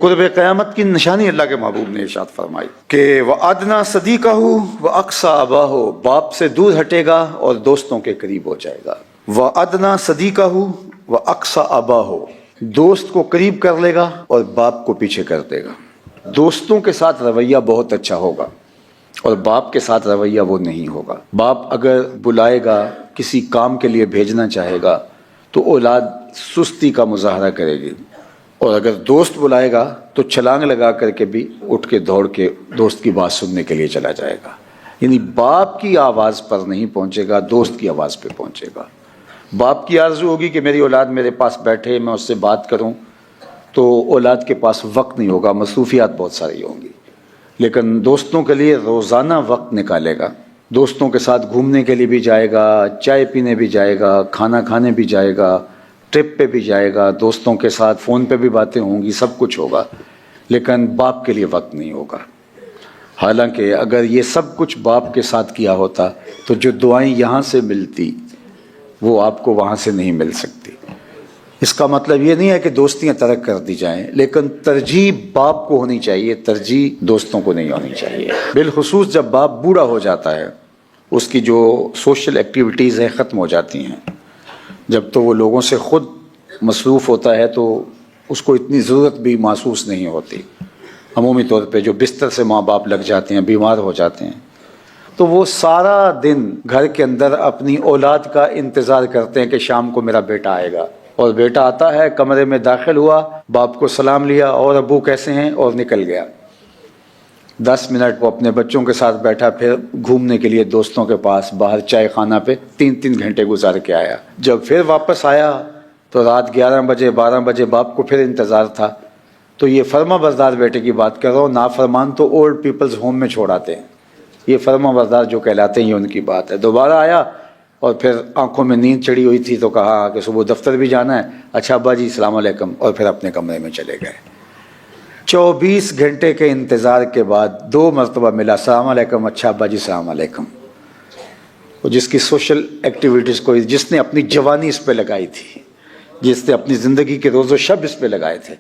قرب قیامت کی نشانی اللہ کے محبوب نے ارشاد فرمائی کہ وَأَدْنَا صَدِيقَهُ وَأَقْصَى أَبَاهُ، باپ سے دور ہٹے گا اور دوستوں کے قریب ہو جائے گا۔ وَأَدْنَا صَدِيقَهُ وَأَقْصَى أَبَاهُ، دوست کو قریب کر لے گا اور باپ کو پیچھے کر دے گا۔ دوستوں کے ساتھ رویہ بہت اچھا ہوگا اور باپ کے ساتھ رویہ وہ نہیں ہوگا۔ باپ اگر بلائے گا، کسی کام کے لیے بھیجنا چاہے گا تو اولاد سستی کا مظاہرہ کرے گی، اور اگر دوست بلائے گا تو چھلانگ لگا کر کے بھی اٹھ کے دوڑ کے دوست کی بات سننے کے لیے چلا جائے گا۔ یعنی باپ کی آواز پر نہیں پہنچے گا، دوست کی آواز پہ پہنچے گا۔ باپ کی آرزو ہوگی کہ میری اولاد میرے پاس بیٹھے، میں اس سے بات کروں، تو اولاد کے پاس وقت نہیں ہوگا، مصروفیات بہت ساری ہوں گی، لیکن دوستوں کے لیے روزانہ وقت نکالے گا۔ دوستوں کے ساتھ گھومنے کے لیے بھی جائے گا، چائے پینے بھی جائے گا، کھانا کھانے بھی جائے گا، ٹرپ پہ بھی جائے گا، دوستوں کے ساتھ فون پہ بھی باتیں ہوں گی، سب کچھ ہوگا، لیکن باپ کے لیے وقت نہیں ہوگا۔ حالانکہ اگر یہ سب کچھ باپ کے ساتھ کیا ہوتا تو جو دعائیں یہاں سے ملتی وہ آپ کو وہاں سے نہیں مل سکتی۔ اس کا مطلب یہ نہیں ہے کہ دوستیاں ترک کر دی جائیں، لیکن ترجیح باپ کو ہونی چاہیے، ترجیح دوستوں کو نہیں ہونی چاہیے۔ بالخصوص جب باپ بوڑھا ہو جاتا ہے، اس کی جو سوشل ایکٹیویٹیز ہیں ختم ہو جاتی ہیں، جب تو وہ لوگوں سے خود مصروف ہوتا ہے تو اس کو اتنی ضرورت بھی محسوس نہیں ہوتی۔ عمومی طور پہ جو بستر سے ماں باپ لگ جاتے ہیں، بیمار ہو جاتے ہیں، تو وہ سارا دن گھر کے اندر اپنی اولاد کا انتظار کرتے ہیں کہ شام کو میرا بیٹا آئے گا، اور بیٹا آتا ہے، کمرے میں داخل ہوا، باپ کو سلام لیا، اور ابو کیسے ہیں، اور نکل گیا۔ 10 منٹ وہ اپنے بچوں کے ساتھ بیٹھا، پھر گھومنے کے لیے دوستوں کے پاس باہر چائے خانہ پہ 3 گھنٹے گزار کے آیا۔ جب پھر واپس آیا تو رات 11 بجے 12 بجے باپ کو پھر انتظار تھا۔ تو یہ فرما بردار بیٹے کی بات کر رہا ہوں، نافرمان تو اولڈ پیپلز ہوم میں چھوڑ آتے ہیں، یہ فرما بردار جو کہلاتے ہیں یہ ان کی بات ہے۔ دوبارہ آیا اور پھر آنکھوں میں نیند چڑھی ہوئی تھی تو کہا کہ صبح دفتر بھی جانا ہے، اچھا ابا جی السلام علیکم، اور پھر اپنے کمرے میں چلے گئے۔ 24 گھنٹے کے انتظار کے بعد 2 مرتبہ ملا، السلام علیکم، اچھا ابا جی السلام علیکم۔ جس کی سوشل ایکٹیویٹیز کو، جس نے اپنی جوانی اس پہ لگائی تھی، جس نے اپنی زندگی کے روز و شب اس پہ لگائے تھے،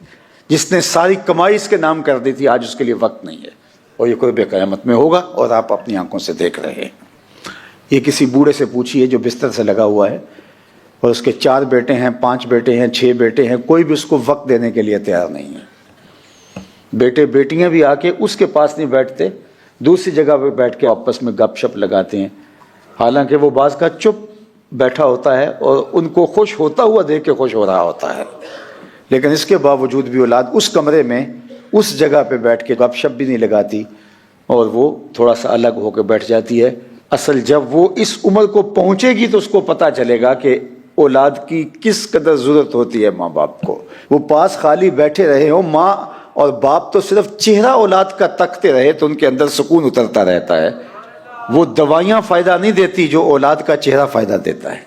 جس نے ساری کمائی اس کے نام کر دی تھی، آج اس کے لیے وقت نہیں ہے، اور یہ قرب قیامت میں ہوگا اور آپ اپنی آنکھوں سے دیکھ رہے ہیں۔ یہ کسی بوڑھے سے پوچھیے جو بستر سے لگا ہوا ہے اور اس کے 4 بیٹے ہیں، 5 بیٹے ہیں، 6 بیٹے ہیں، کوئی بھی اس کو وقت دینے کے لیے تیار نہیں ہے۔ بیٹے بیٹیاں بھی آ کے اس کے پاس نہیں بیٹھتے، دوسری جگہ پہ بیٹھ کے آپس میں گپ شپ لگاتے ہیں، حالانکہ وہ بعض کا چپ بیٹھا ہوتا ہے اور ان کو خوش ہوتا ہوا دیکھ کے خوش ہو رہا ہوتا ہے، لیکن اس کے باوجود بھی اولاد اس کمرے میں اس جگہ پہ بیٹھ کے گپ شپ بھی نہیں لگاتی، اور وہ تھوڑا سا الگ ہو کے بیٹھ جاتی ہے۔ اصل جب وہ اس عمر کو پہنچے گی تو اس کو پتہ چلے گا کہ اولاد کی کس قدر ضرورت ہوتی ہے ماں باپ کو۔ وہ پاس خالی بیٹھے رہے ہوں، ماں اور باپ تو صرف چہرہ اولاد کا تکتے رہے تو ان کے اندر سکون اترتا رہتا ہے۔ وہ دوائیاں فائدہ نہیں دیتی جو اولاد کا چہرہ فائدہ دیتا ہے۔